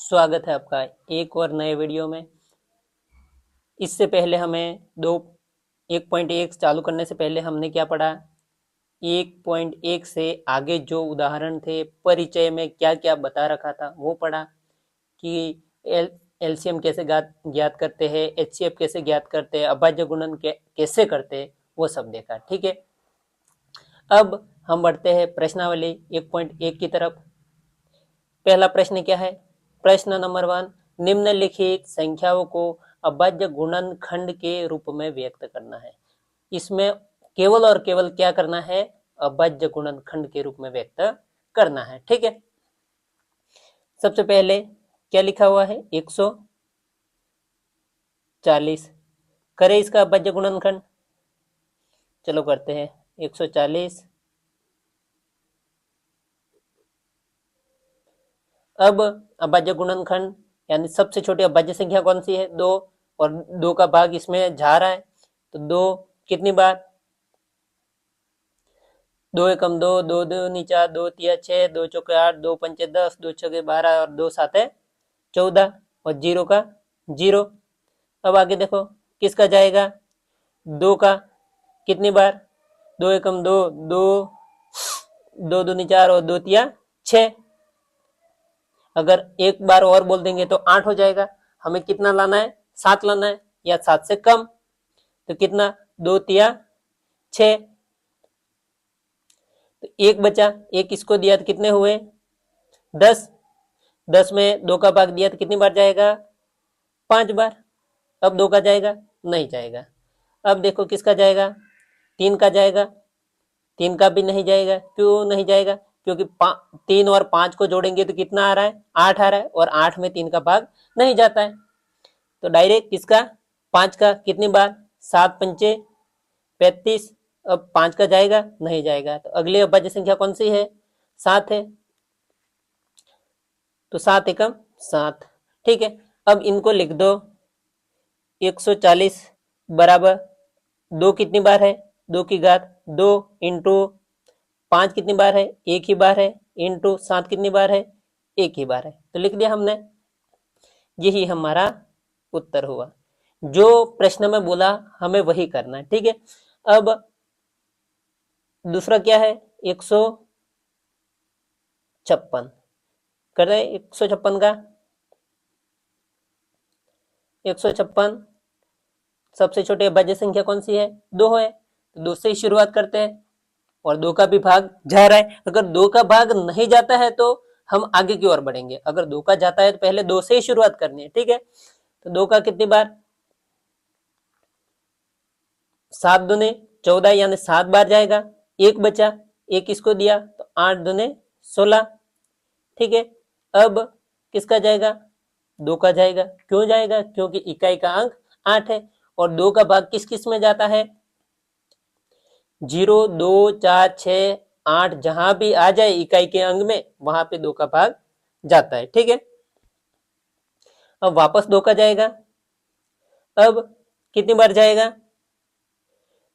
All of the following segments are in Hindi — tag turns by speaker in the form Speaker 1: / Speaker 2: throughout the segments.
Speaker 1: स्वागत है आपका एक और नए वीडियो में। इससे पहले हमें 1.1 चालू करने से पहले हमने क्या पढ़ा? 1.1 से आगे जो उदाहरण थे, परिचय में क्या क्या बता रखा था वो पढ़ा कि एलसीएम कैसे ज्ञात करते हैं, एचसीएफ कैसे ज्ञात करते हैं, अभाज्य गुणन कैसे करते हैं, वो सब देखा। ठीक है, अब हम बढ़ते हैं प्रश्नावली 1.1 की तरफ। पहला प्रश्न क्या है? प्रश्न नंबर 1, निम्नलिखित संख्याओं को अभाज्य गुणनखंड के रूप में व्यक्त करना है। इसमें केवल और केवल क्या करना है? अभाज्य गुणनखंड के रूप में व्यक्त करना है। ठीक है, सबसे पहले क्या लिखा हुआ है? 140। करें इसका अभाज्य गुणनखंड। चलो करते हैं। 140। अब अभाज्य गुणनखंड यानी सबसे छोटी अभाज्य संख्या कौन सी है? 2, और 2 का भाग इसमें जा रहा है, तो 2 कितनी बार? 2 एकम 2, 2 दूनी 4, 2 तिया 6, 2 चौके 8, 2 पंचे 10, 2 छके 12 और 2 साते 14, और 0 का 0। अब आगे देखो किसका जाएगा? 2 का कितनी बार? 2 एकम 2, 2 2 दूनी 4 और 2 तिया 6। अगर एक बार और बोल देंगे तो 8 हो जाएगा। हमें कितना लाना है? 7 लाना है, या 7 से कम। तो कितना? 2 तिया 6। तो एक बचा, एक इसको दिया तो कितने हुए? 10। 10 में 2 का भाग दिया तो कितनी बार जाएगा? 5 बार। अब 2 का जाएगा? नहीं जाएगा। अब देखो किसका जाएगा? 3 का जाएगा। 3 का भी नहीं जाएगा। क्यों नहीं जाएगा? क्योंकि 3 और 5 को जोड़ेंगे तो कितना आ रहा है? 8 आ रहा है, और 8 में 3 का भाग नहीं जाता है। तो डायरेक्ट किसका? 5 का कितनी बार? 7 पंचे 35। अब 5 का जाएगा? नहीं जाएगा। तो अगली अभाज्य संख्या कौन सी है? 7 है। तो 7 एकम 7। ठीक है, अब इनको लिख दो। 140 बराबर 2 कितनी बार है? 2 की घात 2 इंटू 5 कितनी बार है? 1 ही बार है, इंटू 7 कितनी बार है? 1 ही बार है। तो लिख दिया हमने। यही हमारा उत्तर हुआ। जो प्रश्न में बोला हमें वही करना है। ठीक है, अब दूसरा क्या है? 156 कर रहे। 156 का 156 सबसे छोटी अभाज्य संख्या कौन सी है? 2 है। तो 2 से ही शुरुआत करते हैं, और 2 का भी भाग जा रहा है। अगर 2 का भाग नहीं जाता है तो हम आगे की ओर बढ़ेंगे। अगर 2 का जाता है तो पहले 2 से ही शुरुआत करनी है। ठीक है, तो 2 का कितनी बार? 7 दूने 14, यानी 7 बार जाएगा। एक बचा, एक इसको दिया तो 8 दूने 16। ठीक है, अब किसका जाएगा? 2 का जाएगा। क्यों जाएगा? क्योंकि इकाई का अंक 8 है, और 2 का भाग किस किस में जाता है? 0, 2, 4, 6, 8 जहां भी आ जाए इकाई के अंग में, वहां पे 2 का भाग जाता है। ठीक है, अब वापस 2 का जाएगा। अब कितनी बार जाएगा?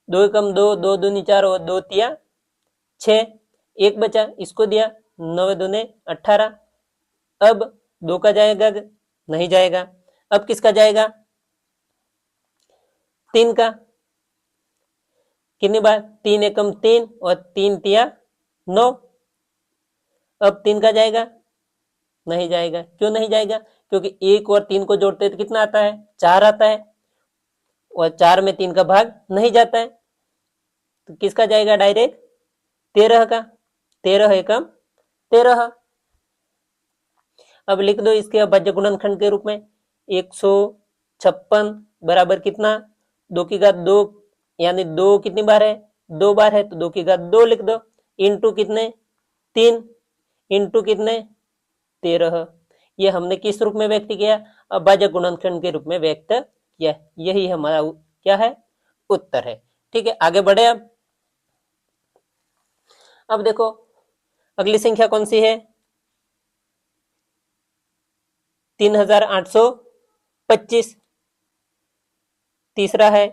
Speaker 1: 2 एकम 2, 2 दूनी 4 और 2 तिया 6। एक बचा, इसको दिया, 9 दूने 18। अब 2 का जाएगा? नहीं जाएगा। अब किसका जाएगा? 3 का कितनी बार? 3 एकम 3 और 3 तिया 9। अब 3 का जाएगा? नहीं जाएगा। क्यों नहीं जाएगा? क्योंकि 1 और 3 को जोड़ते हैं तो कितना आता है? 4 आता है, और 4 में 3 का भाग नहीं जाता है। तो किसका जाएगा? डायरेक्ट 13 का। 13 एकम 13। अब लिख दो इसके अभाज्य गुणनखंड के रूप में। 156 बराबर कितना? 2 की घात 2, यानी 2 कितनी बार है? 2 बार है, तो 2 की घात 2 लिख दो। इंटू कितने? 3। इंटू कितने? 13। ये हमने किस रूप में व्यक्त किया? अभाज्य गुणनखंड के रूप में व्यक्त किया। यही हमारा क्या है? उत्तर है। ठीक है, आगे बढ़े। अब देखो अगली संख्या कौन सी है? 3825। तीसरा है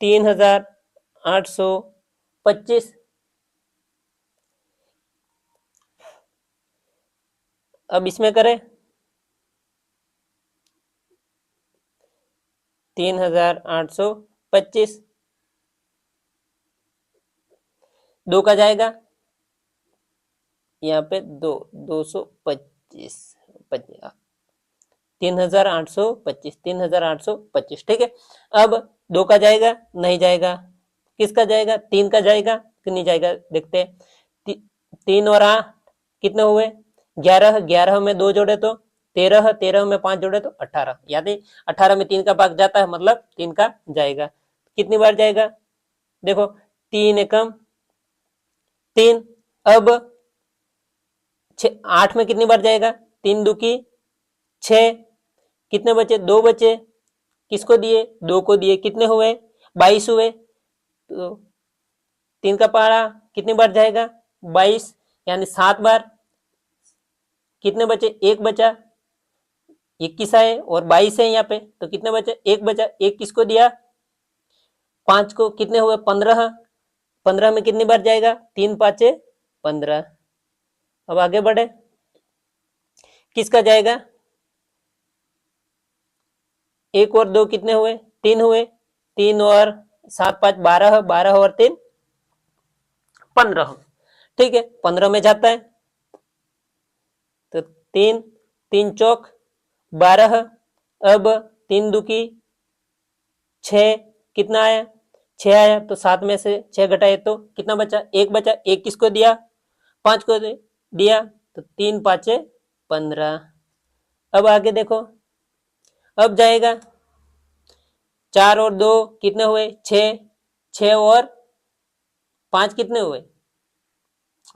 Speaker 1: 3825। अब इसमें करें 3825, 2 का जाएगा यहाँ पे 225, 3825, 3825, ठीक है। अब 2 का जाएगा, नहीं जाएगा, किसका जाएगा, 3 का जाएगा कि नहीं जाएगा, देखते हैं। 3 और 8 कितने हुए, 11, 11 में 2 जोड़े तो 13, 13 में 5 जोड़े तो 18, याद है 18 में 3 का भाग जाता है, मतलब 3 का जाएगा। कितनी बार जाएगा, देखो 3 एकम 3। अब 8 में कितनी बार जाएगा, 3 दू की 6, कितने बचे, 2 बचे, किसको दिए, 2 को दिए, कितने हुए, 22 हुए। तो 3 का पहाड़ा कितनी बार जाएगा, 22, यानी 7 बार। कितने बचे, 1 बचा, 21 आए और 22 है यहाँ पे, तो कितने बचे, 1 बचा, 1 किसको दिया, 5 को, कितने हुए, 15, 15 में कितनी बार जाएगा, 3 5 15। अब आगे बढ़े, किसका जाएगा, 1 और 2 कितने हुए, 3 हुए, 3 और 7 5 12, 12 और 3 15, ठीक है, 15 में जाता है, तो 3 3 चौक 12। अब 3 दू की 6, कितना आया, 6 आया, तो 7 में से 6 घटाए तो कितना बचा, 1 बचा, 1 किसको दिया, 5 को दिया, तो 3 5 15। अब आगे देखो, अब जाएगा 4 और 2 कितने हुए, 6, 6 और 5 कितने हुए,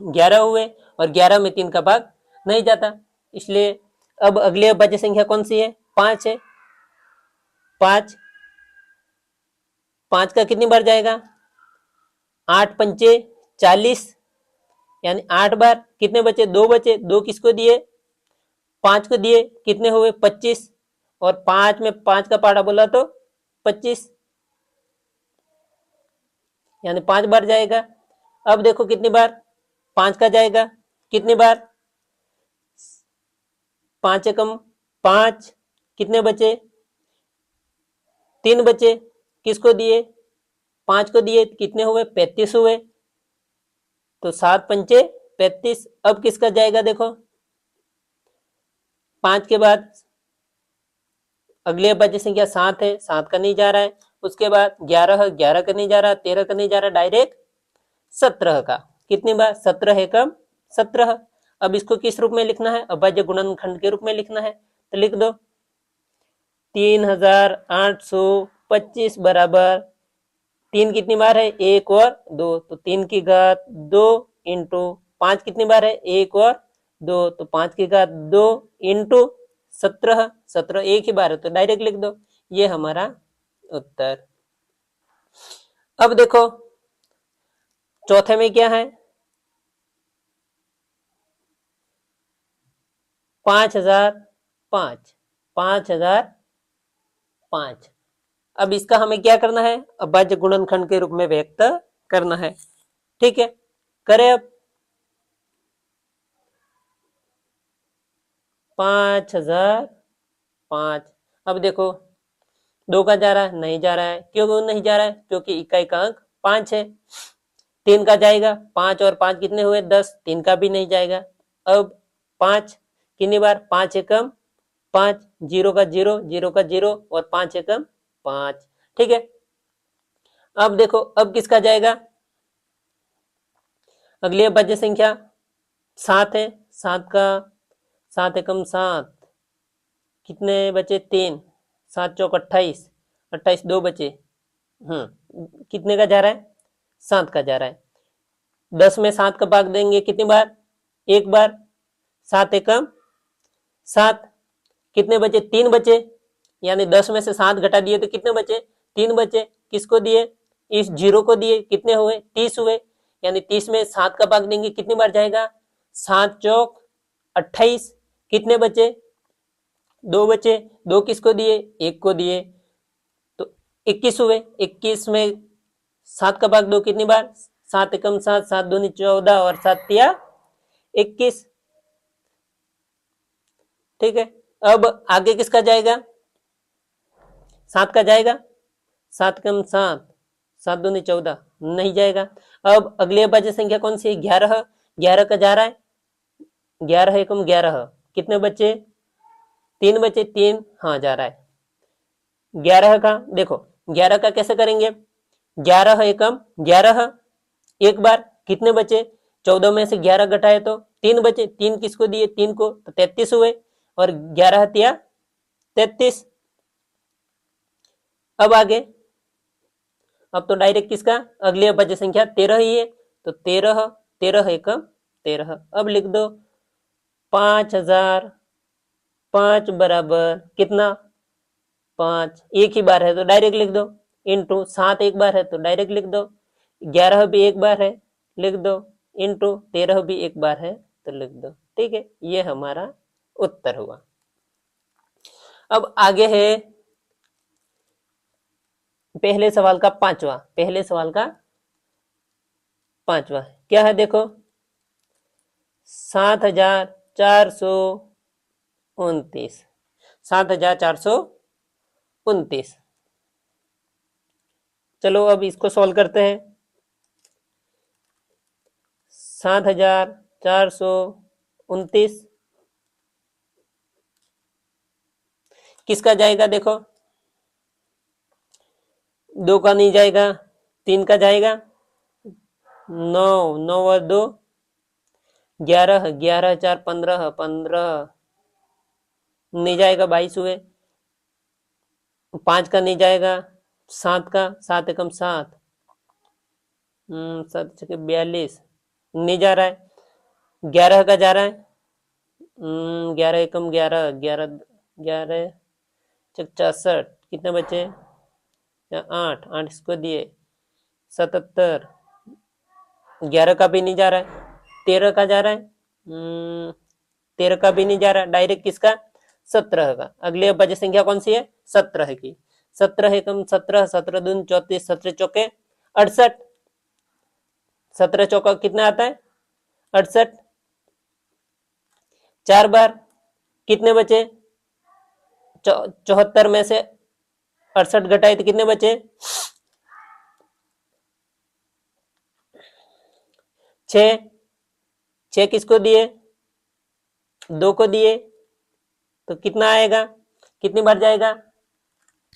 Speaker 1: 11 हुए, और 11 में 3 का भाग नहीं जाता, इसलिए अब अगली अभाज्य संख्या कौन सी है, 5 है। 5 5 का कितनी बार जाएगा, 8 पंचे 40, यानी 8 बार, कितने बचे, 2 बचे, 2 किसको दिए, 5 को दिए, कितने हुए, 25, और 5 में 5 का पाड़ा बोला तो 25, यानी 5 बार जाएगा। अब देखो कितनी बार 5 का जाएगा, कितनी बार, 5 एकम 5, कितने बचे, 3 बचे, किसको दिए, 5 को दिए, कितने हुए, 35 हुए, तो 7 पंचे 35। अब किसका जाएगा, देखो 5 के बाद अगली अभाज्य संख्या 7 है, 7 का नहीं जा रहा है, उसके बाद 11, 11 का नहीं जा रहा, 13 का नहीं जा रहा, डायरेक्ट 17 का, कितनी बार, 17 एकम 17। अब इसको किस रूप में लिखना है, अभाज्य गुणनखंड के रूप में लिखना है, तो लिख दो 3825 बराबर 3 कितनी बार है, 1 और 2, तो 3 की घात 2 इंटू 5 कितनी बार है, 1 और 2, तो 5 की घात 2 इंटू 17, 17 एक ही बार है, तो डायरेक्ट लिख दो, ये हमारा उत्तर। अब देखो चौथे में क्या है, 5005, 5005। अब इसका हमें क्या करना है, अभाज्य गुणनखंड के रूप में व्यक्त करना है, ठीक है, करें। अब 5005, अब देखो 2 का जा रहा है, नहीं जा रहा है, क्यों नहीं जा रहा है, क्योंकि इकाई का अंक 5 है। 3 का जाएगा, 5 और 5 कितने हुए, 10, 3 का भी नहीं जाएगा। अब 5 कितनी बार, 5 एकम 5, 0 का 0, 0 का 0, और 5 एकम 5, ठीक है। अब देखो अब किसका जाएगा, अगली अभाज्य संख्या 7 है, 7 का 7 एकम 7, कितने बचे, 3, 7 चौक 28, 28 2 बचे, कितने का जा रहा है, 7 का जा रहा है। 10 में 7 का भाग देंगे कितनी बार, 1 बार, 7 एकम 7, कितने बचे, 3 बचे, यानी 10 में से 7 घटा दिए तो कितने बचे, 3 बचे, किसको दिए, इस 0 को दिए, कितने हुए, 30 हुए, यानी 30 में 7 का भाग देंगे कितनी बार जाएगा, 7 चौक 28, कितने बचे, 2 बचे, 2 किसको दिए, 1 को दिए, तो 21 हुए, 21 में 7 का भाग दो कितनी बार, 7 एकम 7, 7 दूनी 14, और 7 तिया 21, ठीक है। अब आगे किसका जाएगा? 7 का जाएगा। 7 कम 7, 7 दूनी 14, नहीं जाएगा। अब अगली अभाज्य संख्या कौन सी है? 11। 11 का जा रहा है, 11 एकम 11, कितने बच्चे? 3 बच्चे, 3 हाँ जा रहा है। 11 का देखो, 11 का कैसे करेंगे? 11 एकम 11, एक बार कितने बचे? 14 में से 11 घटाए तो 3 बचे, 3 किसको दिए? 3 को, तो 33 हुए, और 11 हतिया 33। अब आगे, अब तो डायरेक्ट किसका? अगली अभाज्य संख्या 13 ही है, तो 13, 13 एकम 13। अब लिख दो 5000, 5 बराबर कितना? 5, एक ही बार है तो डायरेक्ट लिख दो, इंटू 7 एक बार है तो डायरेक्ट लिख दो, 11 भी एक बार है लिख दो, इंटू 13 भी एक बार है तो लिख दो। ठीक है, ये हमारा उत्तर हुआ। अब आगे है पहले सवाल का पांचवा। पहले सवाल का पांचवा क्या है? देखो 7429, 7429। चलो अब इसको सॉल्व करते हैं। 7429 किसका जाएगा? देखो 2 का नहीं जाएगा, 3 का जाएगा, 9, 9 और 2 11, 11 4 15, 15 नहीं जाएगा, 22 हुए। 5 का नहीं जाएगा, 7 का, 7 एकम 7, 7 छके 42 नहीं जा रहा है। 11 का जा रहा है, 11 एकम 11, 11 11 छक 64, कितने बचे? 8, 8 इसको दिए 77, 11 का भी नहीं जा रहा है। 13 का जा रहा है, 13 का भी नहीं जा रहा, डायरेक्ट किसका? 17 का। अगली अभाज्य संख्या कौन सी है? 17 की। 17 एकम 17, 17 दून 34, 17 चौके 68, 17 चौका कितना आता है? 68, 4 बार कितने बचे? 74 में से 68 घटाए तो कितने बचे? 6, 6 किसको दिए? 2 को दिए, तो कितना आएगा? कितनी बार जाएगा?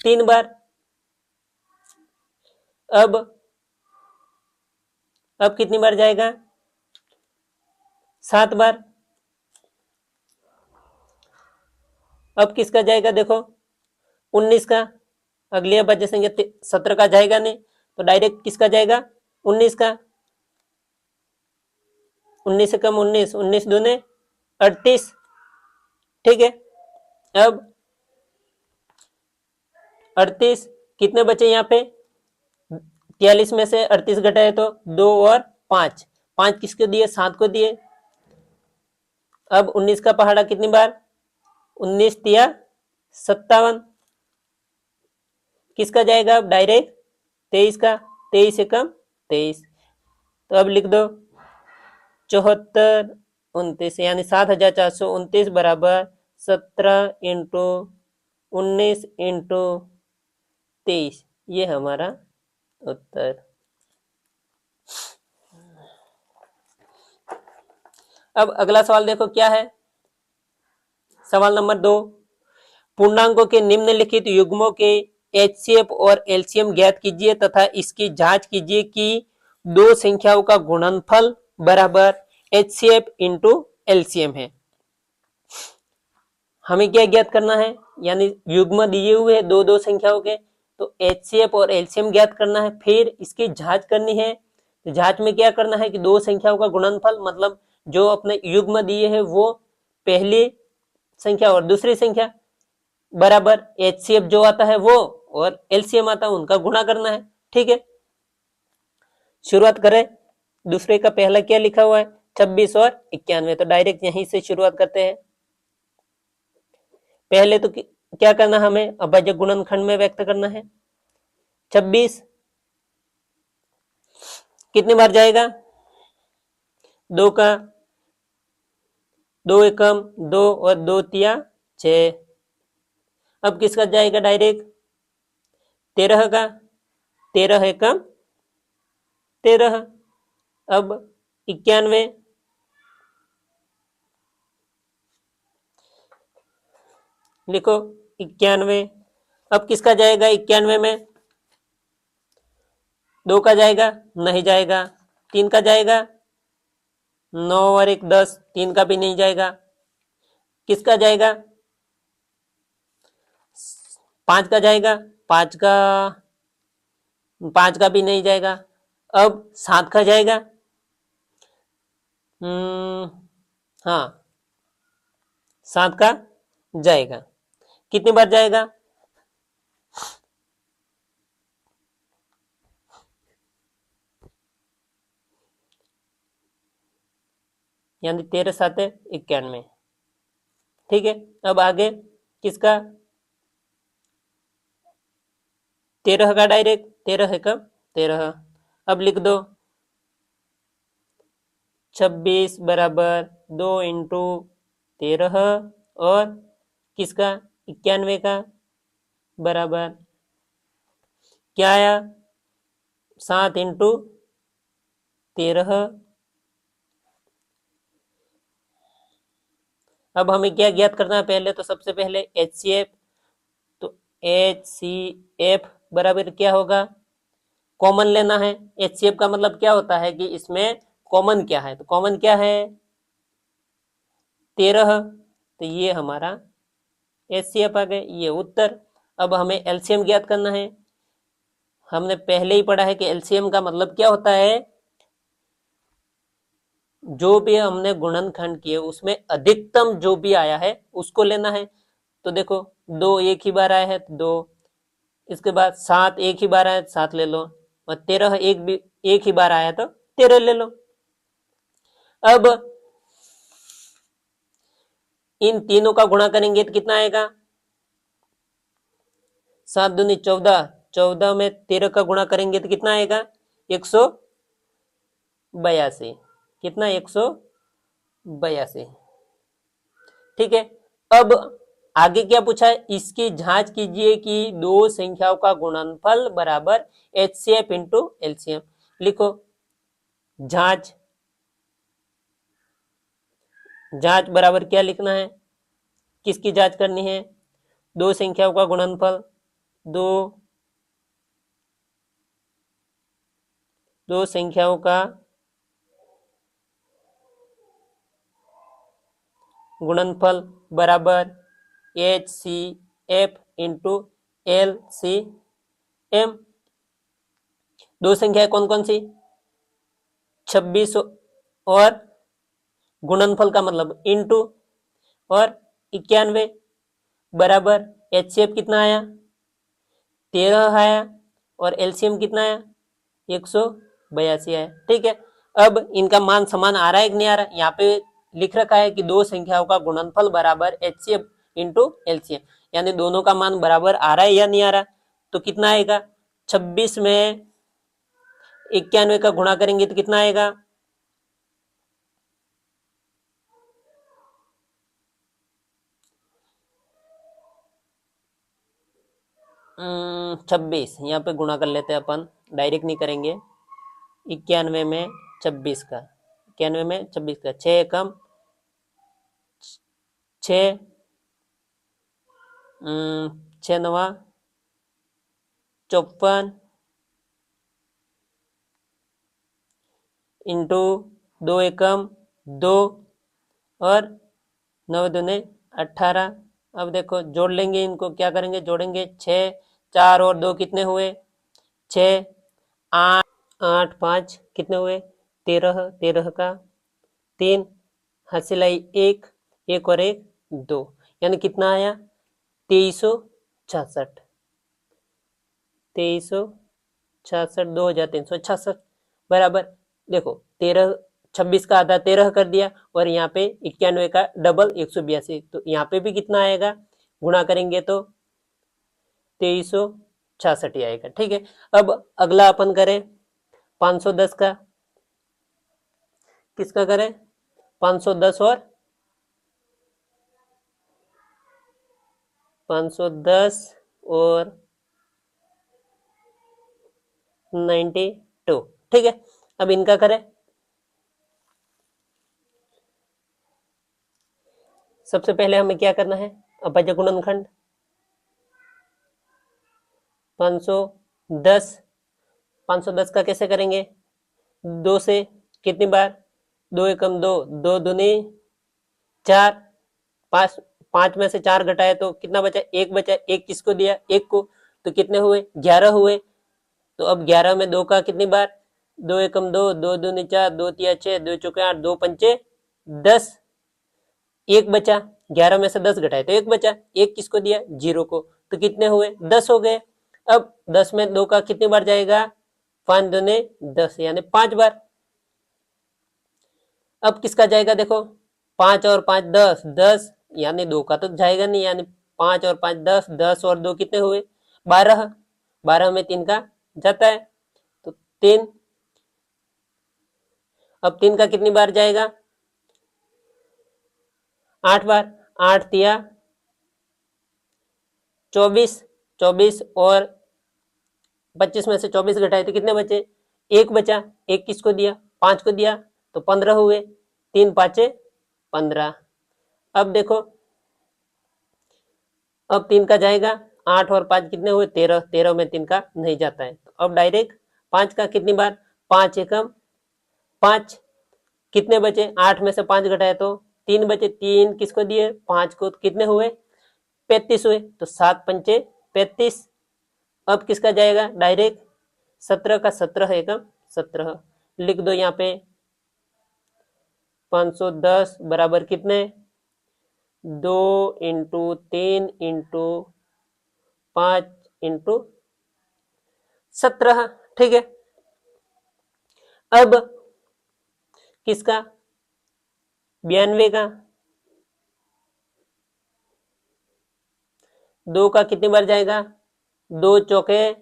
Speaker 1: 3 बार। अब कितनी बार जाएगा? 7 बार। अब किसका जाएगा? देखो 19 का। अगली अभाज्य संख्या 17 का जाएगा नहीं, तो डायरेक्ट किसका जाएगा? 19 का। 19 से कम 19, 19 दूने 38। ठीक है, अब 38 कितने बचे यहाँ पे? 43 में से 38 घटाए तो 2 और 5, 5 किसको दिए? 7 को दिए। अब 19 का पहाड़ा कितनी बार? 19 तिया 57, किसका जाएगा? अब डायरेक्ट 23 का। 23 से कम 23, तो अब लिख दो 74 29, यानी 7429 बराबर 17 इंटू 19 इंटू 23, ये हमारा उत्तर। अब अगला सवाल देखो क्या है। सवाल नंबर 2, पूर्णांकों के निम्नलिखित युग्मों के एचसीएफ और एलसीएम ज्ञात कीजिए तथा इसकी जांच कीजिए कि दो संख्याओं का गुणनफल बराबर एचसीएफ इंटू एलसीएम है। हमें क्या ज्ञात करना है? यानी युग्म दिए हुए हैं दो दो संख्याओं के, तो एचसीएफ और एलसीएम ज्ञात करना है, फिर इसकी जांच करनी है। तो जांच में क्या करना है कि दो संख्याओं का गुणनफल, मतलब जो अपने युग्म दिए हैं वो पहली संख्या और दूसरी संख्या बराबर एचसीएफ जो आता है वो और एलसीएम आता है उनका गुणा करना है। ठीक है, शुरुआत करें। दूसरे का पहला क्या लिखा हुआ है? 26 और 91, तो डायरेक्ट यहीं से शुरुआत करते हैं। पहले तो क्या करना, हमें अभाज्य गुणनखंड में व्यक्त करना है। 26 कितनी बार जाएगा? 2 का, 2 एकम 2 और 2 तिया 6। अब किसका जाएगा डायरेक्ट? 13 का। 13 एकम 13। अब 91, लिखो 91। अब किसका जाएगा 91 में? 2 का जाएगा? नहीं जाएगा। 3 का जाएगा? 9 और 1 10, 3 का भी नहीं जाएगा। किसका जाएगा? 5 का जाएगा? 5 का भी नहीं जाएगा। अब 7 का जाएगा? हाँ, 7 का जाएगा। कितनी बार जाएगा? यानी 13 7 91। ठीक है, अब आगे किसका? 13 का डायरेक्ट। 13 है कब? 13। अब लिख दो 26 बराबर 2 इंटू 13 और किसका? 91 का बराबर क्या आया? 7 इंटू 13। अब हमें क्या ज्ञात करना है? पहले तो सबसे पहले HCF। तो HCF बराबर क्या होगा? कॉमन लेना है। HCF का मतलब क्या होता है कि इसमें कॉमन क्या है? तो कॉमन क्या है? 13। तो ये हमारा HCF आ गए, ये उत्तर। अब हमें LCM ज्ञात करना है। हमने पहले ही पढ़ा है कि LCM का मतलब क्या होता है? जो भी हमने गुणनखंड किए उसमें अधिकतम जो भी आया है उसको लेना है। तो देखो 2 एक ही बार आया है तो 2, इसके बाद 7 एक ही बार आया तो 7 ले लो, और 13 एक ही बार आया तो 13 ले लो। अब इन तीनों का गुणा करेंगे तो कितना आएगा? 7 दूनी 14, 14 में 13 का गुणा करेंगे तो कितना आएगा? 182। कितना? 182। ठीक है, अब आगे क्या पूछा है? इसकी जांच कीजिए कि दो संख्याओं का गुणनफल बराबर HCF इंटू LCM। लिखो जांच। जांच बराबर क्या लिखना है? किसकी जांच करनी है? दो संख्याओं का गुणनफल। दो संख्याओं का गुणनफल बराबर HCF इंटू LCM। दो संख्याएं कौन कौन सी? 26 और गुणनफल का मतलब इंटू और 91 बराबर HCF कितना आया? 13 आया और LCM कितना आया? 182 आया। ठीक है, अब इनका मान समान आ रहा है कि नहीं आ रहा? यहाँ पे लिख रखा है कि दो संख्याओं का गुणनफल बराबर HCF इंटू LCM, यानी दोनों का मान बराबर आ रहा है या नहीं आ रहा? तो कितना आएगा? 26 में 91 का गुणा करेंगे तो कितना आएगा? 26, यहाँ पे गुणा कर लेते हैं अपन, डायरेक्ट नहीं करेंगे। 91 में 26 का, 91 में 26 का 6 कम 6, 6 नवा 54 इंटू 2 एकम 2 और 9 दूने 18। अब देखो जोड़ लेंगे इनको, क्या करेंगे? जोड़ेंगे 6 4 और 2 कितने हुए? 6 8 8 5 कितने हुए? 13, 13 का 3, हासिलाई 1, 1 और 1 2, यानी कितना आया? 2366। 2366, 2366 बराबर। देखो 13, 26 का आधा 13 कर दिया और यहाँ पे 91 का डबल 182, तो यहाँ पे भी कितना आएगा? गुणा करेंगे तो 2366 ही आएगा। ठीक है, अब अगला अपन करें 510 का। किसका करें? 510 और 510 और 92। ठीक है, अब इनका करें। सबसे पहले हमें क्या करना है, अभाज्य गुणनखंड 510। 510 का कैसे करेंगे, 2 से कितनी बार, 2 एकम 2, 2 दूनी 4, 5, 5 में से 4 घटाए तो कितना बचा, 1 बचा। 1 किसको दिया, 1 को, तो कितने हुए, 11 हुए। तो अब 11 में 2 का कितनी बार, 2 एकम 2, 2 दूनी 4, 2 तिया 6, 2 चौके 8, 2 पंचे 10। 1 बचा, 11 में से 10 घटाए तो 1 बचा। 1 किसको दिया, 0 को, तो कितने हुए, 10 हो गए। अब 10 में 2 का कितनी बार जाएगा, 5 दूने 10 यानी 5 बार। अब किसका जाएगा, देखो 5 और 5 10, 10 यानी 2 का तो जाएगा नहीं, यानी 5 और 5 10, 10 और 2 कितने हुए, 12। 12 में 3 का जाता है तो 3। अब 3 का कितनी बार जाएगा, 8 बार। 8 तिया 24, 24 और 25 में से 24 घटाए तो कितने बचे, 1 बचा। 1 किसको दिया, 5 को दिया, तो 15 हुए। 3 पाँचे 15। अब देखो, अब 3 का जाएगा, 8 और 5 कितने हुए, 13। 13 में 3 का नहीं जाता है, तो अब डायरेक्ट 5 का कितनी बार, 5 एकम 5। कितने बचे, 8 में से 5 घटाए तो 3 बचे। 3 किसको दिए, 5 को, तो कितने हुए, 35 हुए। तो 7 पंचे 35। अब किसका जाएगा, डायरेक्ट 17 का 17 एकम 17 लिख दो यहाँ पे। 510 बराबर कितने, 2 इंटू 3 इंटू 5 इंटू 17। ठीक है, अब किसका, 92 का, 2 का कितनी बार जाएगा, 2 चौके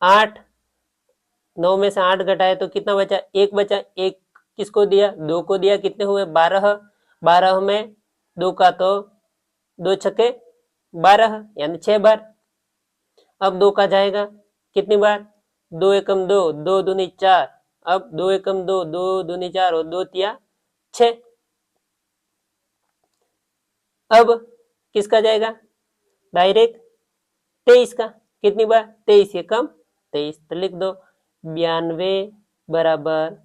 Speaker 1: 8, 9 में से 8 घटाए तो कितना बचा, 1 बचा। 1 किसको दिया, 2 को दिया, कितने हुए, 12। 12 में 2 का तो 2 छक्के 12 यानी 6 बार। अब 2 का जाएगा कितनी बार, 2 एकम 2, 2 दूनी 4। अब 2 एकम 2, 2 दूनी 4 और 2 तिया 6। अब किसका जाएगा, डायरेक्ट 23 का, कितनी बार, 23 एकम 23। तो लिख दो 92 बराबर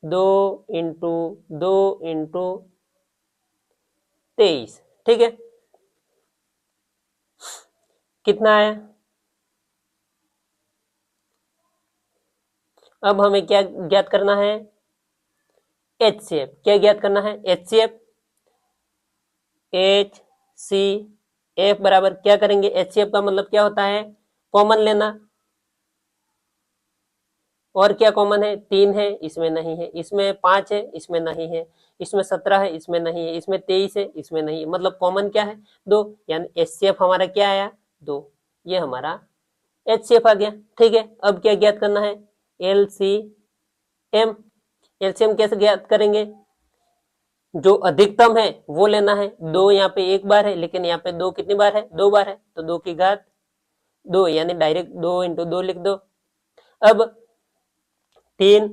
Speaker 1: 2 इंटू 2 इंटू 23। ठीक है, कितना आया। अब हमें क्या ज्ञात करना है, HCF। क्या ज्ञात करना है, HCF। HCF बराबर क्या करेंगे, HCF का मतलब क्या होता है, कॉमन लेना। और क्या कॉमन है, 3 है, इसमें नहीं है, इसमें 5 है, इसमें नहीं है, इसमें 17 है, इसमें नहीं है, इसमें 23 है, इसमें नहीं है, मतलब कॉमन क्या है, 2। यानी HCF हमारा क्या आया, 2। ये हमारा HCF आ गया। ठीक है, अब क्या ज्ञात करना है, LCM। LCM कैसे ज्ञात करेंगे, जो अधिकतम है वो लेना है। 2 यहाँ पे 1 बार है, लेकिन यहाँ पे 2 कितनी बार है, 2 बार है, तो 2 की घात 2 यानी डायरेक्ट 2 इंटू 2 लिख दो। अब 3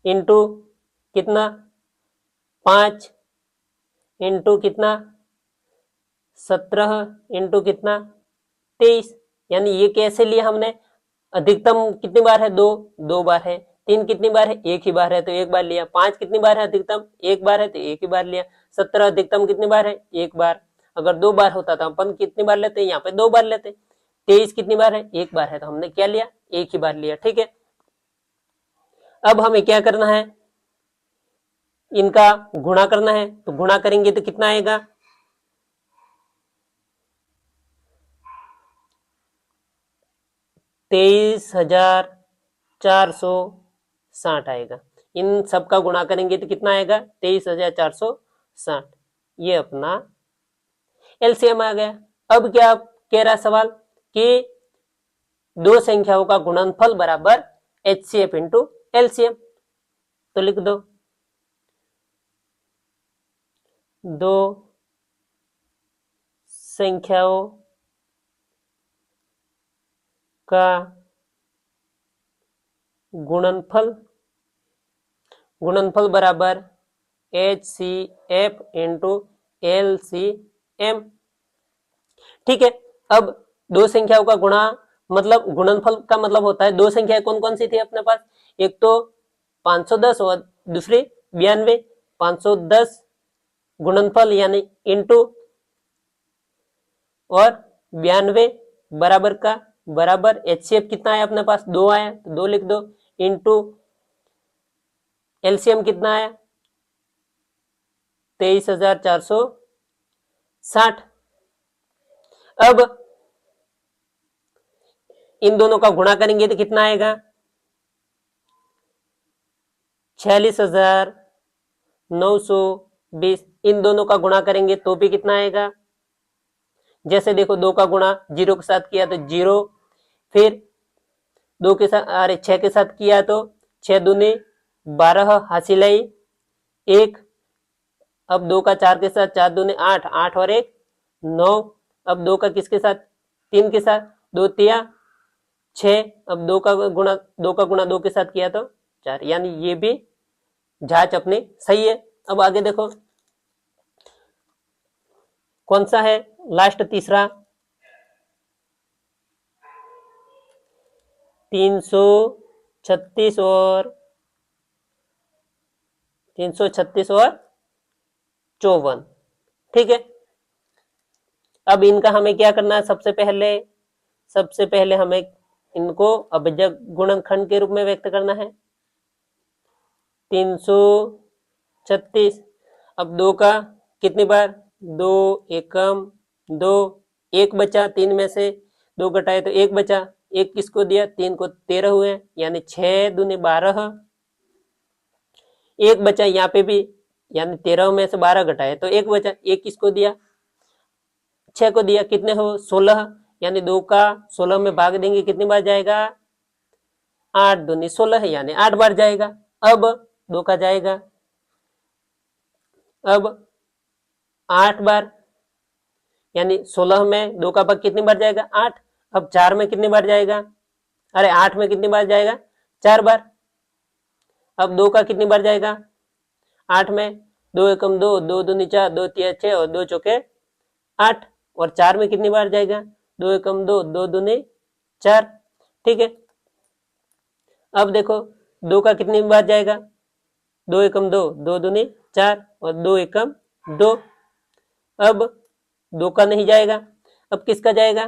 Speaker 1: इंटू कितना, 5 इंटू कितना, 17 इंटू कितना, 23। यानी ये कैसे लिया हमने, अधिकतम कितनी बार है, 2, 2 बार है। 3 कितनी बार है, 1 ही बार है, तो 1 बार लिया। 5 कितनी बार है, अधिकतम 1 बार है, तो 1 ही बार लिया। 17 अधिकतम कितनी बार है, 1 बार। अगर 2 बार होता तो अपन कितनी बार लेते, यहाँ पे 2 बार लेते। 23 कितनी बार है, 1 बार है, तो हमने क्या लिया, 1 ही बार लिया। ठीक है, अब हमें क्या करना है, इनका गुणा करना है। तो गुणा करेंगे तो कितना आएगा, 23,460 आएगा। इन सबका गुणा करेंगे तो कितना आएगा, 23,460। ये अपना एलसीएम आ गया। अब क्या कह रहा है सवाल, कि दो संख्याओं का गुणनफल बराबर HCF इंटू एलसीएम। तो लिख दो, दो संख्याओं का गुणनफल बराबर HCF इंटू LCM। ठीक है, अब दो संख्याओं का गुणा मतलब गुणनफल का मतलब होता है, दो संख्याएं कौन कौन सी थी अपने पास, एक तो 510 और दूसरी 92। 510 गुणनफल यानी इंटू और 92 बराबर का बराबर HCF कितना आया अपने पास, 2 आया तो 2 लिख दो, इंटू LCM कितना आया 23,460। अब इन दोनों का गुणा करेंगे तो कितना आएगा 46,920। इन दोनों का गुणा करेंगे तो भी कितना आएगा, जैसे देखो 2 का गुणा 0 के साथ किया तो 0, फिर 2 के साथ अरे 6 के साथ किया तो 6 दूनी 12 हासिल आई 1। अब 2 का 4 के साथ 4 दूनी 8, 8 और 1 9। अब 2 का किसके साथ 3 के साथ 2 तिया 6। अब 2 का गुणा 2 के साथ किया तो 4, यानी ये भी जांच अपनी सही है। अब आगे देखो कौन सा है लास्ट तीसरा, 336 और 54। ठीक है, अब इनका हमें क्या करना है, सबसे पहले हमें इनको अभिभाज्य गुणनखंड के रूप में व्यक्त करना है। 336, अब 2 का कितनी बार 2 एकम 2, 1 बचा, 3 में से 2 घटाए तो 1 बचा, 1 किसको दिया 3 को, 13 हुए, यानी 6 दूनी 12, 1 बचा यहाँ पे भी, यानी 13 में से 12 घटाए तो 1 बचा, 1 किसको दिया 6 को दिया, कितने हो 16, यानी 2 का 16 में भाग देंगे कितनी बार जाएगा 8 दूनी 16 यानी 8 बार जाएगा। अब 2 का जाएगा अब 8 बार, यानी 16 में 2 का भाग कितनी बार जाएगा 8। अब 4 में कितनी बार जाएगा, अरे 8 में कितनी बार जाएगा 4 बार। अब 2 का कितनी बार जाएगा 8 में 2 एकम 2, 2 दूनी 4, 2 तिया 6 और 2 चौके 8। और 4 में कितनी बार जाएगा 2 एकम 2, 2 दूनी 4। ठीक है, अब देखो 2 का कितनी बार जाएगा 2 एकम 2, 2 दूनी 4 और 2 एकम 2। अब 2 का नहीं जाएगा, अब किसका जाएगा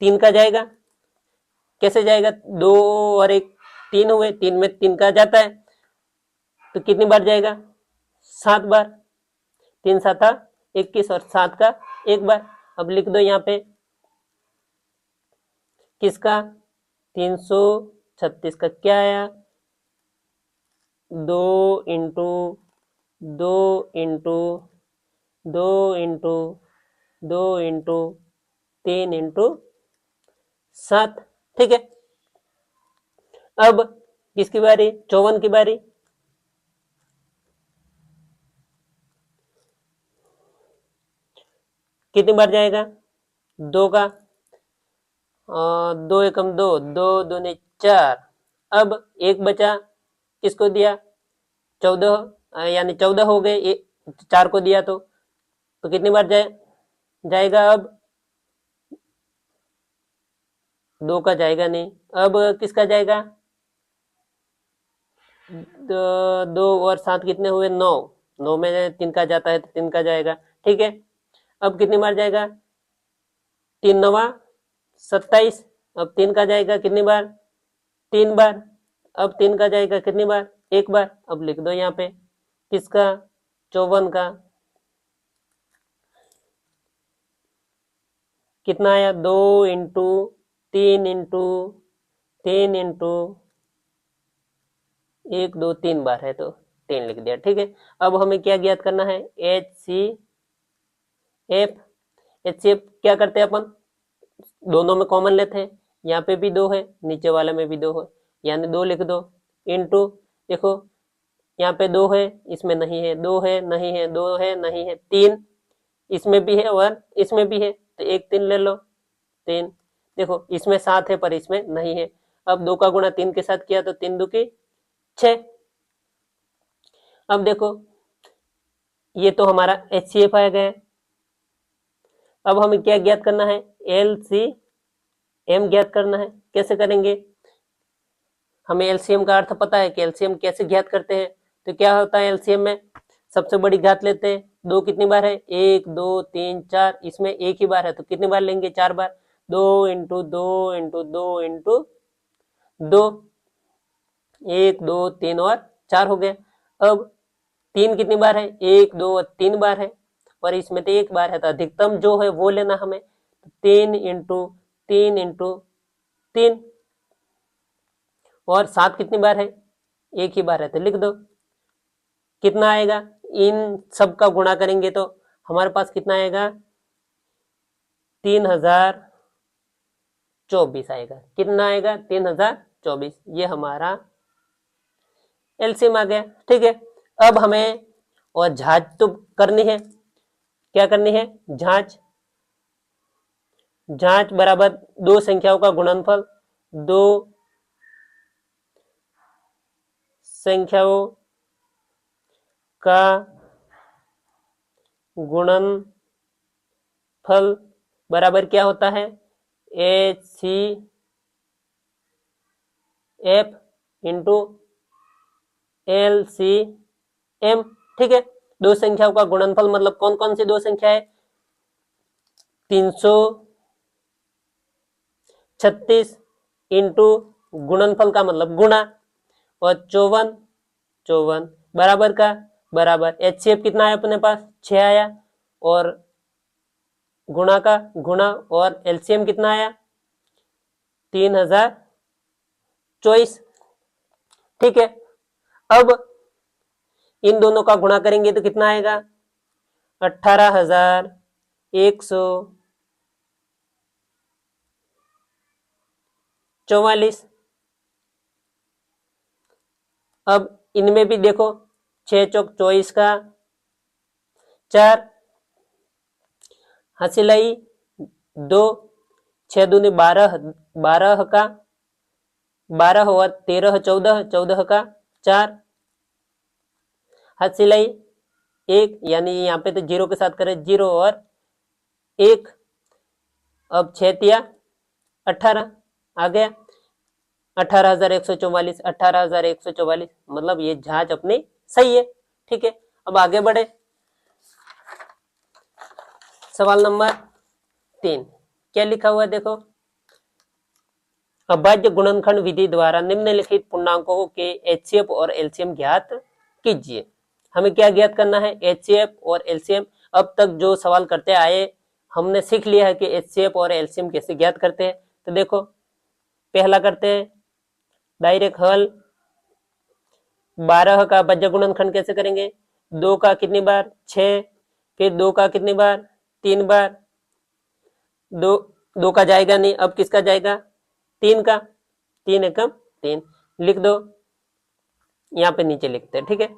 Speaker 1: 3 का जाएगा। कैसे जाएगा 2 और 1 3 हुए, 3 में 3 का जाता है तो कितनी बार जाएगा 7 बार, 3 7 21 और 7 का 1 बार। अब लिख दो यहाँ पे किसका 336 का क्या आया 2 into 2 into 2 into 2 into 3 into 7। ठीक है, अब किसकी बारी 54 की बारी। कितनी बार जाएगा 2 का 2 एकम 2, 2 दूनी 4। अब 1 बचा, किसको दिया 14, यानी 14 हो गए, 4 को दिया तो कितनी बार जाएगा। अब 2 का जाएगा नहीं, अब किसका जाएगा 2 और 7 कितने हुए 9, 9 में 3 का जाता है तो 3 का जाएगा। ठीक है, अब कितनी बार जाएगा 3 9 27। अब 3 का जाएगा कितनी बार 3 बार। अब 3 का जाएगा कितनी बार 1 बार। अब लिख दो यहाँ पे किसका 54 का कितना आया 2 इंटू 3 इंटू 3 इंटू 1 2 3 बार है तो 3 लिख दिया। ठीक है, अब हमें क्या ज्ञात करना है HCF। HCF क्या करते हैं अपन दोनों में कॉमन लेते हैं, यहाँ पे भी 2 है नीचे वाले में भी 2 है, यानी 2 लिख दो इंटू, देखो यहाँ पे 2 है इसमें नहीं है, 2 है नहीं है, 2 है नहीं है, 3 इसमें भी है और इसमें भी है, तो 1 3 ले लो, 3। देखो इसमें 7 है पर इसमें नहीं है। अब 2 का गुणा 3 के साथ किया तो 3 2 की 6। अब देखो ये तो हमारा HCF आ गया। अब हमें क्या ज्ञात करना है, LCM ज्ञात करना है। कैसे करेंगे, हमें LCM का अर्थ पता है कि LCM कैसे ज्ञात करते हैं। तो क्या होता है LCM में, सबसे बड़ी घात लेते हैं। 2 कितनी बार है, 1 2 3 4, इसमें एक ही बार है तो कितनी बार लेंगे, 4 बार। 2 इंटू 2 इंटू 2 इंटू 2, 1 2 3 और 4 हो गया। अब 3 कितनी बार है, 1 2 और 3 बार है और इसमें तो 1 बार है, तो अधिकतम जो है वो लेना हमें। 3 इंटू 3 इंटू 3, और 7 कितनी बार है, एक ही बार है तो लिख दो। कितना आएगा, इन सब का गुणा करेंगे तो हमारे पास कितना आएगा, 3024 आएगा। कितना आएगा, 3024। ये हमारा एलसीएम आ गया। ठीक है, अब हमें और जांच तो करनी है। क्या करनी है, जांच। जांच बराबर दो संख्याओं का गुणनफल, दो संख्याओं का गुणनफल बराबर क्या होता है, HCF इंटू LCM। ठीक है, दो संख्याओं का गुणनफल मतलब कौन कौन सी दो संख्या है, 336 इंटू गुणनफल का मतलब गुणा, और 54 बराबर का बराबर HCF कितना है अपने पास, 6 आया, और गुणा का गुणा, और LCM कितना आया, 3024। ठीक है, अब इन दोनों का गुणा करेंगे तो कितना आएगा, 18,144। अब इनमें भी देखो, 6 चौक 24 का 4, हसीलाई 2, 6 दूनी 12, 12 का 12 और 13 14, 14 का 4, हसीलाई 1, यानी यहाँ पे तो 0 के साथ करें 0 और 1। अब 6 तिया 18 आ गया, 18,144, 18,144, मतलब ये जांच अपनी सही है। ठीक है, अब आगे बढ़े। सवाल नंबर 3 क्या लिखा हुआ है, देखो, अभाज्य गुणनखंड विधि द्वारा निम्नलिखित पूर्णांकों के HCF और LCM ज्ञात कीजिए। हमें क्या ज्ञात करना है, HCF और LCM। अब तक जो सवाल करते आए हमने सीख लिया है कि HCF और LCM कैसे ज्ञात करते हैं। तो देखो पहला करते हैं डायरेक्ट हल। 12 का अभाज्य गुणनखंड कैसे करेंगे, 2 का कितनी बार, 6, फिर 2 का कितनी बार, 3 बार, 2 का जाएगा नहीं, अब किसका जाएगा, 3 का, 3 एकम 3 लिख दो, यहाँ पे नीचे लिखते हैं। ठीक है,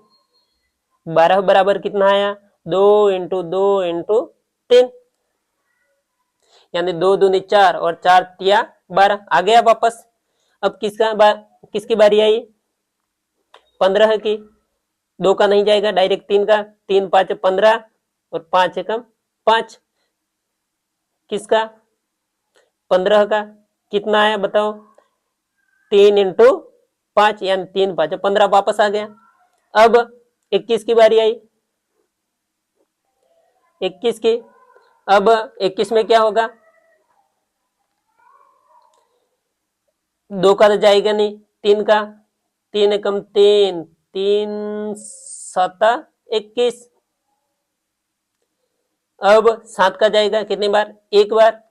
Speaker 1: 12 बराबर कितना आया, 2 इंटू 2 इंटू 3, यानी 2 दूनी 4 और 4 तिया 12 आ गया वापस। अब किसकी बारी आई, 15 की, 2 का नहीं जाएगा, डायरेक्ट 3 का, 3 5 15 और 5 एकम 5, किसका, 15 का, कितना आया बताओ, 3 इंटू 5, यानी 3 5 15 वापस आ गया। अब 21 की बारी आई, 21 की, अब 21 में क्या होगा, 2 का तो जाएगा नहीं, 3 का, 3 एकम 3, 3 7 21, अब 7 का जाएगा कितनी बार, एक बार।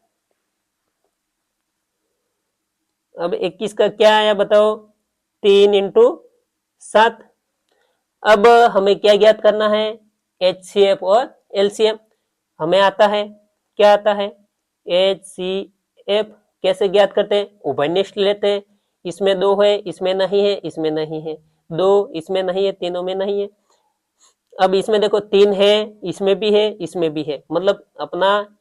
Speaker 1: अब 21 का क्या आया बताओ, 3 इंटू 7। अब हमें क्या ज्ञात करना है, HCF और LCM। हमें आता है, क्या आता है, HCF कैसे ज्ञात करते हैं, उभयनिष्ठ लेते हैं। इसमें 2 है, इसमें नहीं है, इसमें नहीं है, 2 इसमें नहीं है, तीनों में नहीं है। अब इसमें देखो 3 है, इसमें भी है, इसमें भी है, मतलब अपना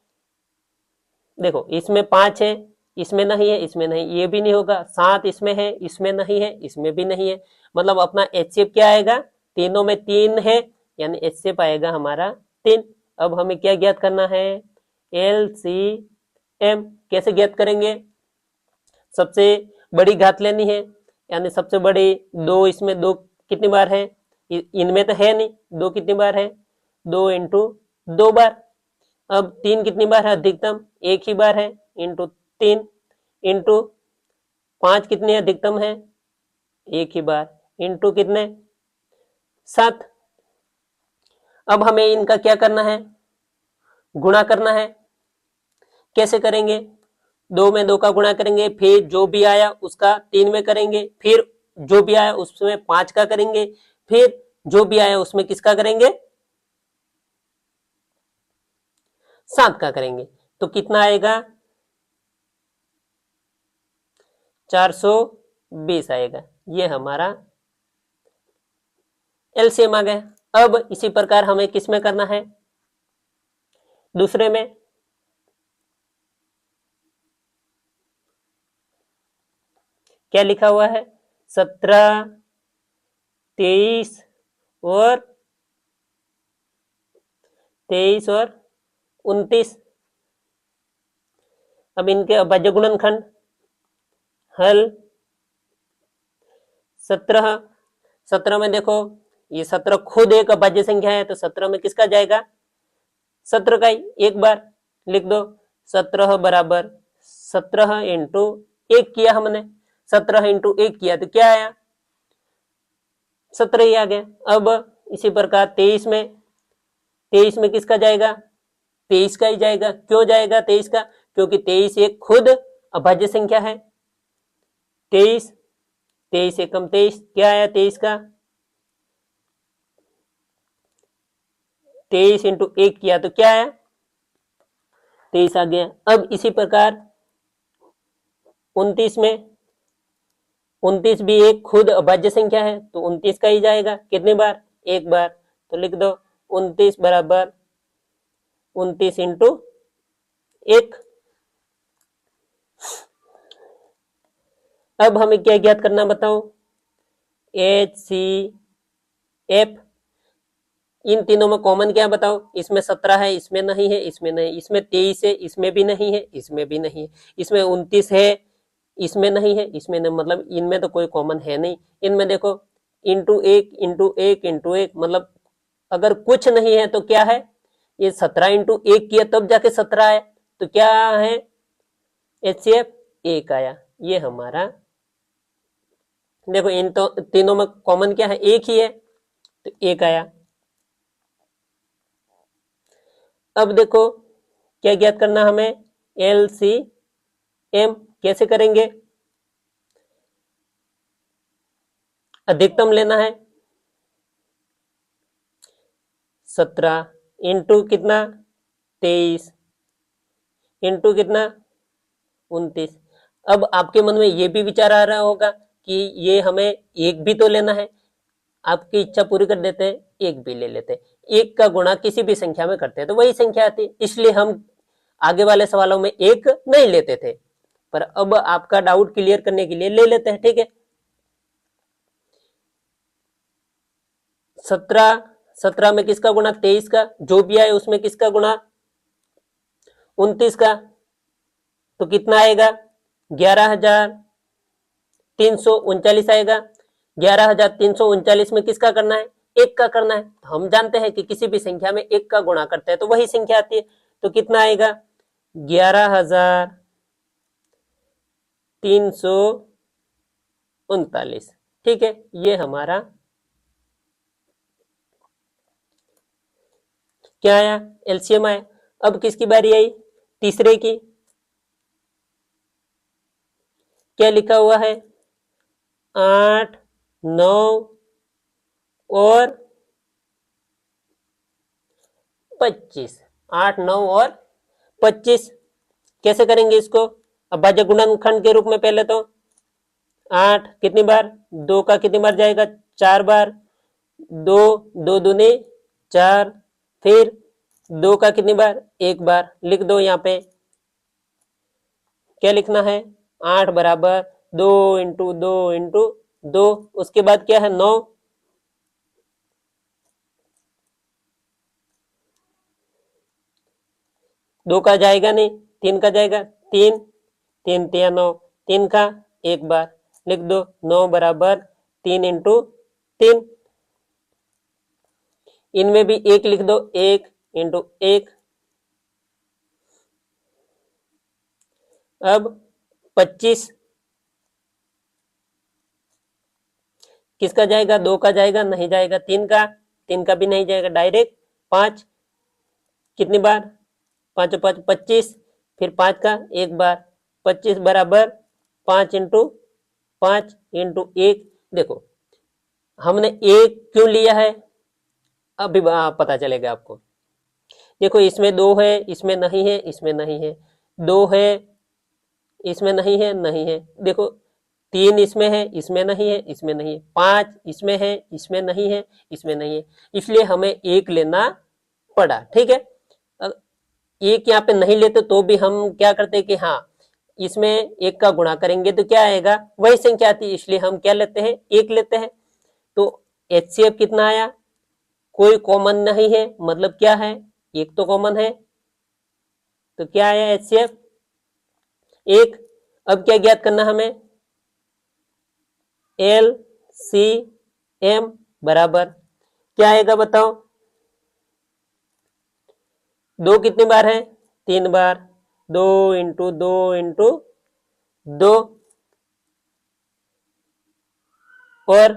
Speaker 1: देखो इसमें 5 है, इसमें नहीं है, इसमें नहीं, ये भी नहीं होगा। 7 इसमें है, इसमें नहीं है, इसमें भी नहीं है, मतलब अपना एचसीएफ क्या आएगा, तीनों में 3 है, यानी एचसीएफ आएगा हमारा 3। अब हमें क्या ज्ञात करना है, एलसीएम। कैसे ज्ञात करेंगे, सबसे बड़ी घात लेनी है, यानी सबसे बड़ी 2, इसमें 2 कितनी बार है, इनमें तो है नहीं, 2 कितनी बार है, 2 इंटू 2 बार। अब 3 कितनी बार है अधिकतम, 1 ही बार है, इंटू 3, इंटू 5 कितनी अधिकतम है, 1 ही बार, इंटू कितने 7। अब हमें इनका क्या करना है, गुणा करना है। कैसे करेंगे, 2 में 2 का गुणा करेंगे, फिर जो भी आया उसका 3 में करेंगे, फिर जो भी आया उसमें 5 का करेंगे, फिर जो भी आया उसमें किसका करेंगे, 7 का करेंगे। तो कितना आएगा, 420 आएगा। ये हमारा एलसीएम आ गया। अब इसी प्रकार हमें किस में करना है, दूसरे में। क्या लिखा हुआ है, 17, 23 और 29। अब इनके अभाज्य गुणनखंड हल 17 में देखो ये 17 खुद एक अभाज्य संख्या है, तो 17 में किसका जाएगा, 17 का ही एक बार लिख दो। 17 बराबर 17 इंटू 1 किया हमने, 17 इंटू 1 किया तो क्या आया, 17 ही आ गया। अब इसी प्रकार 23 में किसका जाएगा, 23 का ही जाएगा। क्यों जाएगा 23 का, क्योंकि 23 एक खुद अभाज्य संख्या है। 23 एकम 23 क्या आया, 23 का 23 इंटू 1 किया तो क्या आया, 23 आ गया। अब इसी प्रकार 29 में, 29 भी एक खुद अभाज्य संख्या है, तो 29 का ही जाएगा, कितनी बार, एक बार। तो लिख दो 29 बराबर 29 इंटू 1। अब हमें क्या ज्ञात करना बताओ, एचसीएफ। इन तीनों में कॉमन क्या बताओ, इसमें 17 है, इसमें नहीं है, इसमें नहीं, इसमें 23 है, इसमें भी नहीं है, इसमें भी नहीं है, इसमें 29 है, इसमें नहीं है, इसमें नहीं, मतलब इनमें तो कोई कॉमन है नहीं। इनमें देखो इंटू 1 इंटू 1 इंटू 1, मतलब अगर कुछ नहीं है तो क्या है, ये 17 इंटू 1 किया तब जाके 17 आया, तो क्या है एचसीएफ 1 आया। ये हमारा देखो इन तो तीनों में कॉमन क्या है, एक ही है, तो 1 आया। अब देखो क्या ज्ञात करना हमें, एलसीएम। कैसे करेंगे, अधिकतम लेना है, 17 इंटू कितना 23 इंटू कितना 29। अब आपके मन में ये भी विचार आ रहा होगा कि ये हमें एक भी तो लेना है, आपकी इच्छा पूरी कर देते हैं, एक भी ले लेते हैं। एक का गुणा किसी भी संख्या में करते हैं तो वही संख्या आती है, इसलिए हम आगे वाले सवालों में एक नहीं लेते थे, पर अब आपका डाउट क्लियर करने के लिए ले लेते हैं, ठीक है। 17 में किसका गुणा 23 का, जो भी आए उसमें किसका गुणा 29 का, तो कितना आएगा 11,339 आएगा। 11,339 में किसका करना है, एक का करना है। तो हम जानते हैं कि किसी भी संख्या में एक का गुणा करते हैं तो वही संख्या आती है, तो कितना आएगा 11,339। ठीक है, ये हमारा क्या आया, एलसीएम आया। अब किसकी बारी आई, तीसरे की। क्या लिखा हुआ है, 8, 9 और 25। 8, 9 और 25 कैसे करेंगे इसको, अभाज्य गुणनखंड के रूप में। पहले तो 8 कितनी बार, 2 का कितनी बार जाएगा, 4 बार, 2 2 दूनी 4, फिर 2 का कितनी बार, एक बार लिख दो। यहाँ पे क्या लिखना है, 8 बराबर 2 इंटू 2 इंटू 2, उसके बाद क्या है 9, 2 का जाएगा नहीं, 3 का जाएगा, 3, 3 तिया 9, 3 का एक बार लिख दो, 9 बराबर 3 इंटू 3, इनमें भी एक लिख दो, 1 इंटू 1। अब 25 किसका जाएगा, 2 का जाएगा, नहीं जाएगा, 3 का भी नहीं जाएगा, डायरेक्ट 5 कितनी बार, 5 5 25, फिर 5 का एक बार, 25 बराबर 5 इंटू 5 इंटू 1। देखो हमने एक क्यों लिया है, अभी पता चलेगा आपको। देखो इसमें 2 है, इसमें नहीं है, इसमें नहीं है, 2 है, इसमें नहीं है, नहीं है, देखो 3 इसमें है, इसमें नहीं है, इसमें नहीं है, 5 इसमें है, इसमें नहीं है, इसमें नहीं है, इसलिए हमें एक लेना पड़ा। ठीक है, एक यहाँ पे नहीं लेते तो भी हम क्या करते कि हाँ इसमें एक का गुणा करेंगे तो क्या आएगा, वही संख्या आती है, इसलिए हम क्या लेते हैं, एक लेते हैं। तो HCF कितना आया, कोई कॉमन नहीं है, मतलब क्या है, एक तो कॉमन है, तो क्या आया HCF एक। अब क्या ज्ञात करना हमें, LCM बराबर क्या आएगा बताओ, 2 कितनी बार है, 3 बार, 2 इंटू 2 इंटू 2, और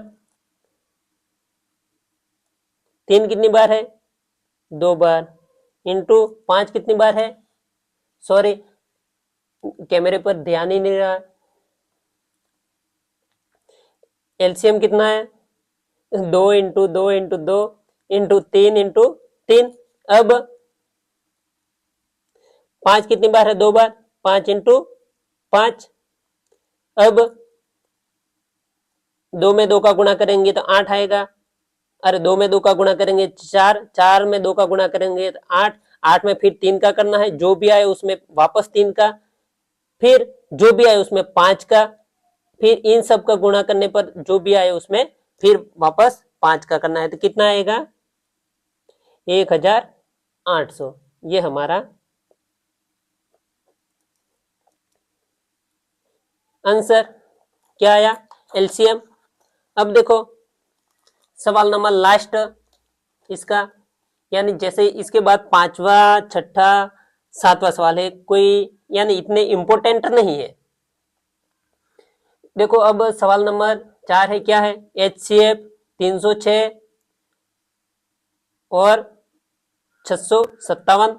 Speaker 1: 3 कितनी बार है, 2 बार, इंटू 5 कितनी बार है, सॉरी कैमरे पर ध्यान ही नहीं रहा, एलसीएम कितना है, 2 इंटू 2 इंटू 2 इंटू 3 इंटू 3। अब 5 कितनी बार है, 2 बार, 5 इंटू 5। अब 2 में 2 का गुणा करेंगे तो 8 आएगा, अरे 2 में 2 का गुणा करेंगे 4, 4 में 2 का गुणा करेंगे तो 8, 8 में फिर 3 का करना है, जो भी आए उसमें वापस 3 का, फिर जो भी आए उसमें 5 का, फिर इन सब का गुणा करने पर जो भी आए उसमें फिर वापस 5 का करना है, तो कितना आएगा 1800। ये हमारा आंसर क्या आया, एलसीएम। अब देखो सवाल नंबर लास्ट इसका, यानी जैसे इसके बाद 5वां 6ठा 7वां सवाल है, कोई यानी इतने इंपॉर्टेंट नहीं है। देखो अब सवाल नंबर 4 है, क्या है, HCF 306 और 657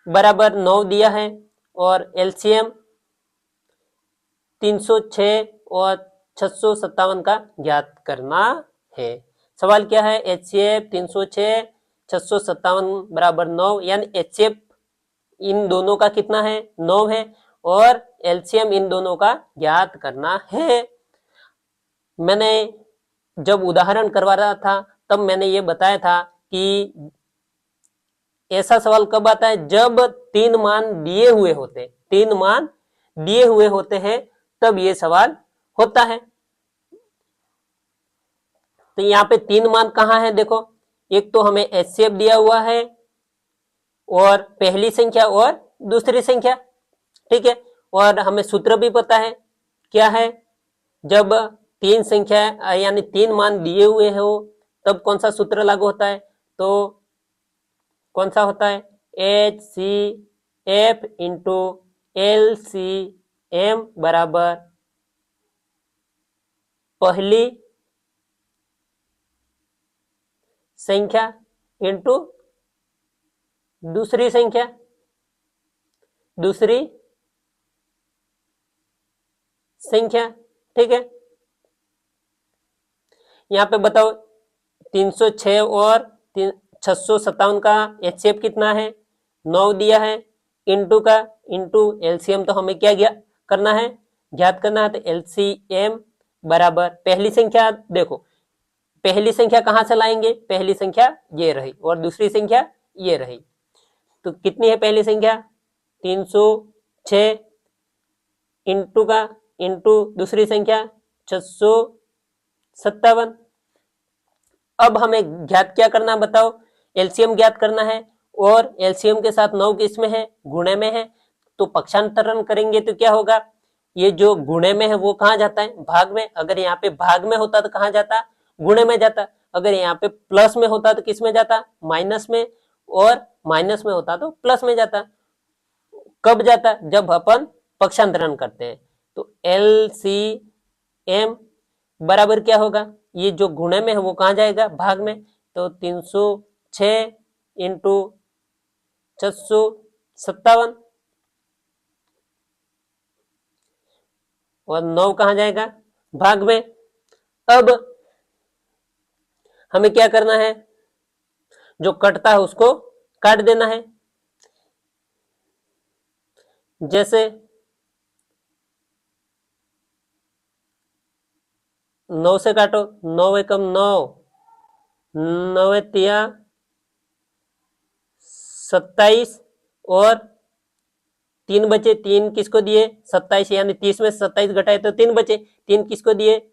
Speaker 1: बराबर 9 दिया है, और LCM 306 और 657 का ज्ञात करना है। सवाल क्या है, HCF 306 657 बराबर 9, यानी HCF इन दोनों का कितना है, 9 है, और LCM इन दोनों का ज्ञात करना है। मैंने जब उदाहरण करवा रहा था तब मैंने ये बताया था कि ऐसा सवाल कब आता है, जब 3 मान दिए हुए होते, 3 मान दिए हुए होते हैं तब ये सवाल होता है। तो यहाँ पे 3 मान कहाँ है, देखो एक तो हमें HCF दिया हुआ है, और पहली संख्या और दूसरी संख्या, ठीक है, और हमें सूत्र भी पता है, क्या है, जब 3 संख्या यानी 3 मान दिए हुए हो तब कौन सा सूत्र लागू होता है, तो कौन सा होता है, HCF इंटू LCM बराबर पहली संख्या इंटू दूसरी संख्या, दूसरी संख्या, ठीक है। यहाँ पे बताओ 306 और 657 का HCF कितना है, 9 दिया है, इंटू का इंटू LCM तो हमें क्या करना है, ज्ञात करना है, तो LCM बराबर पहली संख्या, देखो पहली संख्या कहां से लाएंगे, पहली संख्या ये रही और दूसरी संख्या ये रही, तो कितनी है पहली संख्या 306 इंटू का इंटू दूसरी संख्या 657। अब हमें ज्ञात क्या करना बताओ, एलसीएम ज्ञात करना है और एलसीएम के साथ 9 किस में है, गुणे में है, तो पक्षांतरण करेंगे तो क्या होगा, ये जो गुणे में है वो कहां जाता है, भाग में। अगर यहाँ पे भाग में होता तो कहां जाता, गुणे में जाता। अगर यहाँ पे प्लस में होता तो किस में जाता, माइनस में, और माइनस में होता तो प्लस में जाता। कब जाता, जब अपन पक्षांतरण करते हैं। तो एलसीएम बराबर क्या होगा, ये जो गुणे में है वो कहां जाएगा, भाग में। तो 306 इंटू 657 और 9 कहां जाएगा, भाग में। अब हमें क्या करना है, जो कटता है उसको काट देना है। जैसे 9 से काटो, 9 एकम 9, 9 तिया 27 और 3 बचे, 3 किसको दिए, 27, यानी 30 में 27 घटाए तो 3 बचे, 3 किसको दिए,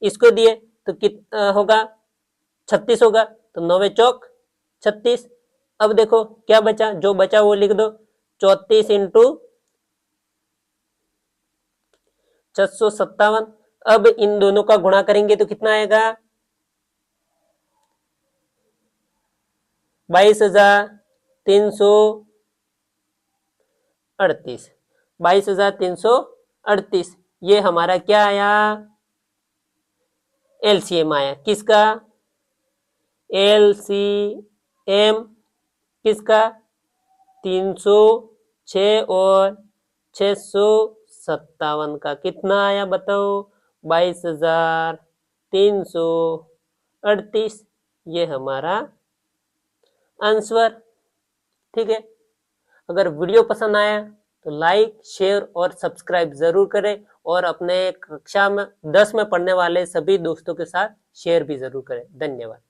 Speaker 1: इसको दिए, तो कितना होगा 36 होगा। तो 9 चौक 36। अब देखो क्या बचा, जो बचा वो लिख दो, 34 इंटू 657। अब इन दोनों का गुणा करेंगे तो कितना आएगा, 22,338, 22,338। ये हमारा क्या आया, एलसीएम आया। किसका, एलसीएम किसका, 306 और 657 का कितना आया बताओ, 22,338। ये हमारा आंसर। ठीक है, अगर वीडियो पसंद आया तो लाइक, शेयर और सब्सक्राइब जरूर करें और अपने कक्षा में 10 में पढ़ने वाले सभी दोस्तों के साथ शेयर भी जरूर करें। धन्यवाद।